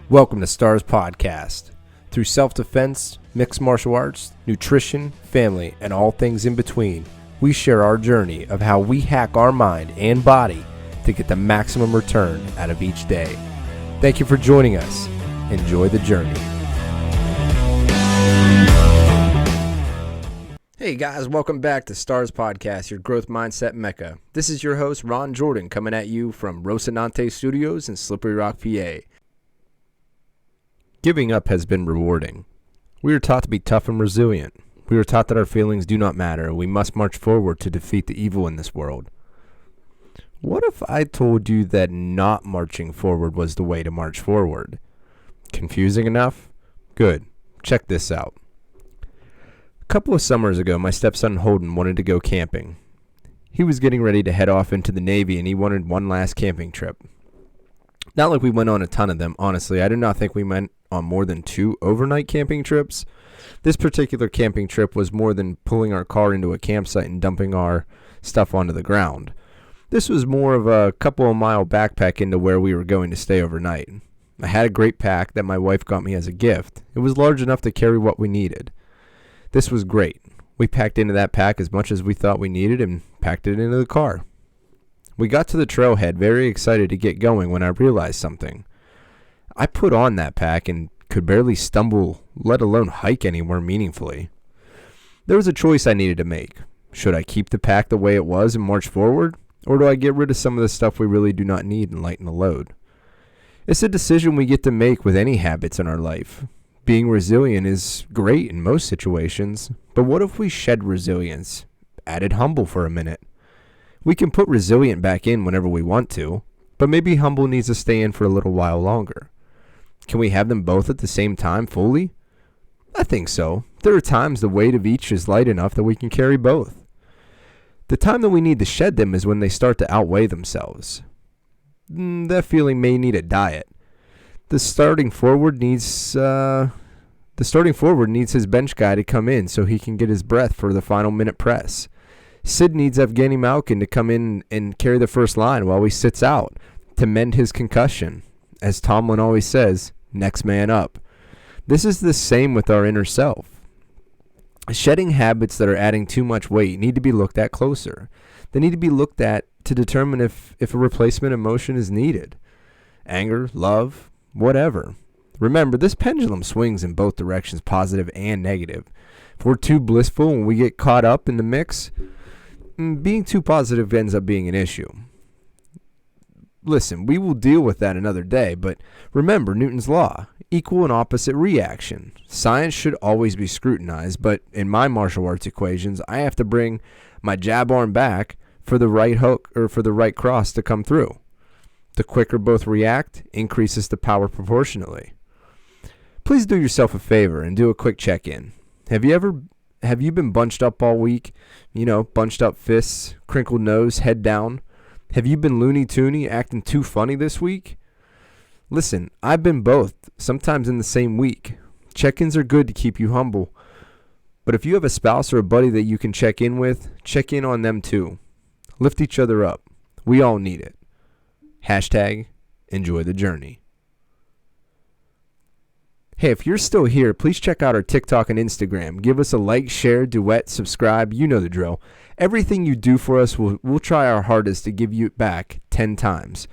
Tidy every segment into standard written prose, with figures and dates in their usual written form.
Welcome to Stars Podcast. Through self-defense, mixed martial arts, nutrition, family, and all things in between, we share our journey of how we hack our mind and body to get the maximum return out of each day. Thank you for joining us. Enjoy the journey. Hey guys, welcome back to Stars Podcast, your growth mindset mecca. This is your host, Ron Jordan, coming at you from Rocinante Studios in Slippery Rock, PA. Giving up has been rewarding. We are taught to be tough and resilient. We are taught that our feelings do not matter. We must march forward to defeat the evil in this world. What if I told you that not marching forward was the way to march forward? Confusing enough? Good. Check this out. A couple of summers ago, my stepson Holden wanted to go camping. He was getting ready to head off into the Navy and he wanted one last camping trip. Not like we went on a ton of them, honestly. I do not think we went on more than 2 overnight camping trips. This particular camping trip was more than pulling our car into a campsite and dumping our stuff onto the ground. This was more of a couple of mile backpack into where we were going to stay overnight. I had a great pack that my wife got me as a gift. It was large enough to carry what we needed. This was great. We packed into that pack as much as we thought we needed and packed it into the car. We got to the trailhead very excited to get going when I realized something. I put on that pack and could barely stumble, let alone hike anywhere meaningfully. There was a choice I needed to make. Should I keep the pack the way it was and march forward? Or do I get rid of some of the stuff we really do not need and lighten the load? It's a decision we get to make with any habits in our life. Being resilient is great in most situations, but what if we shed resilience, added humble for a minute? We can put resilient back in whenever we want to, but maybe humble needs to stay in for a little while longer. Can we have them both at the same time fully? I think so. There are times the weight of each is light enough that we can carry both. The time that we need to shed them is when they start to outweigh themselves. That feeling may need a diet. The starting forward needs his bench guy to come in so he can get his breath for the final minute press. Sid needs Evgeny Malkin to come in and carry the first line while he sits out to mend his concussion. As Tomlin always says, next man up. This is the same with our inner self. Shedding habits that are adding too much weight need to be looked at closer. They need to be looked at to determine if a replacement emotion is needed. Anger, love, whatever. Remember, this pendulum swings in both directions, positive and negative. If we're too blissful and we get caught up in the mix, being too positive ends up being an issue. Listen, we will deal with that another day, but remember Newton's law, equal and opposite reaction. Science should always be scrutinized, but in my martial arts equations, I have to bring my jab arm back for the right hook or for the right cross to come through. The quicker both react, increases the power proportionally. Please do yourself a favor and do a quick check-in. Have you been bunched up all week? Bunched up fists, crinkled nose, head down? Have you been loony-toony, acting too funny this week? Listen, I've been both, sometimes in the same week. Check-ins are good to keep you humble. But if you have a spouse or a buddy that you can check in with, check in on them too. Lift each other up. We all need it. Hashtag enjoy the journey. Hey, if you're still here, please check out our TikTok and Instagram. Give us a like, share, duet, subscribe. You know the drill. Everything you do for us, we'll try our hardest to give you back 10 times.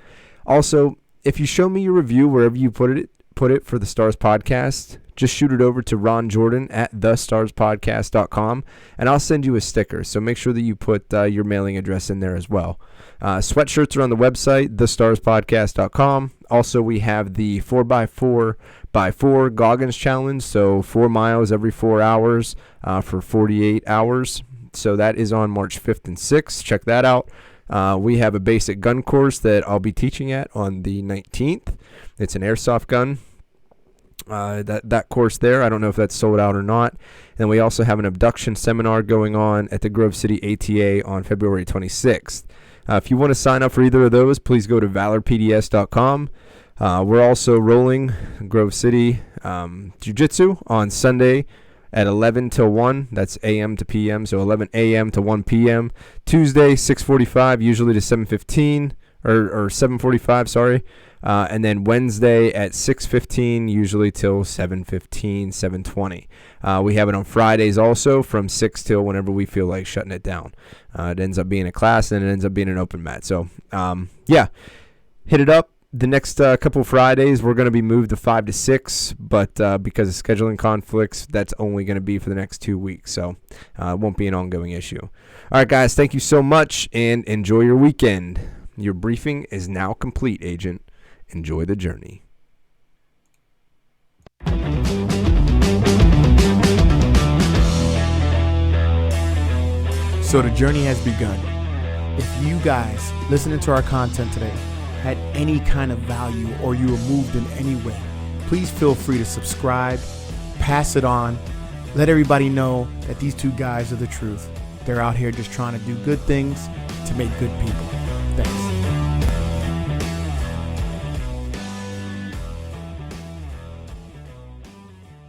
Also, if you show me your review wherever you put it for the Stars Podcast, just shoot it over to Ron Jordan at thestarspodcast.com, and I'll send you a sticker. So make sure that you put your mailing address in there as well. Sweatshirts are on the website, thestarspodcast.com. Also, we have the 4x4x4 Goggins Challenge, so 4 miles every 4 hours for 48 hours. So that is on March 5th and 6th. Check that out. We have a basic gun course that I'll be teaching at on the 19th. It's an airsoft gun. That course there, I don't know if that's sold out or not. And we also have an abduction seminar going on at the Grove City ATA on February 26th. If you want to sign up for either of those, please go to valorpds.com. We're also rolling Grove City Jiu-Jitsu on Sunday at 11 till 1. That's a.m. to p.m., so 11 a.m. to 1 p.m. Tuesday, 6:45, usually to 7:15. or 7:45, sorry. And then Wednesday at 6:15, usually till 7:15, 7:20. We have it on Fridays also from 6 till whenever we feel like shutting it down. It ends up being a class, and it ends up being an open mat. So, hit it up. The next couple of Fridays, we're going to be moved to 5 to 6, but because of scheduling conflicts, that's only going to be for the next 2 weeks. So it won't be an ongoing issue. All right, guys, thank you so much, and enjoy your weekend. Your briefing is now complete, Agent. Enjoy the journey. So the journey has begun. If you guys listening to our content today had any kind of value or you were moved in any way, please feel free to subscribe, pass it on, let everybody know that these two guys are the truth. They're out here just trying to do good things to make good people. Thanks.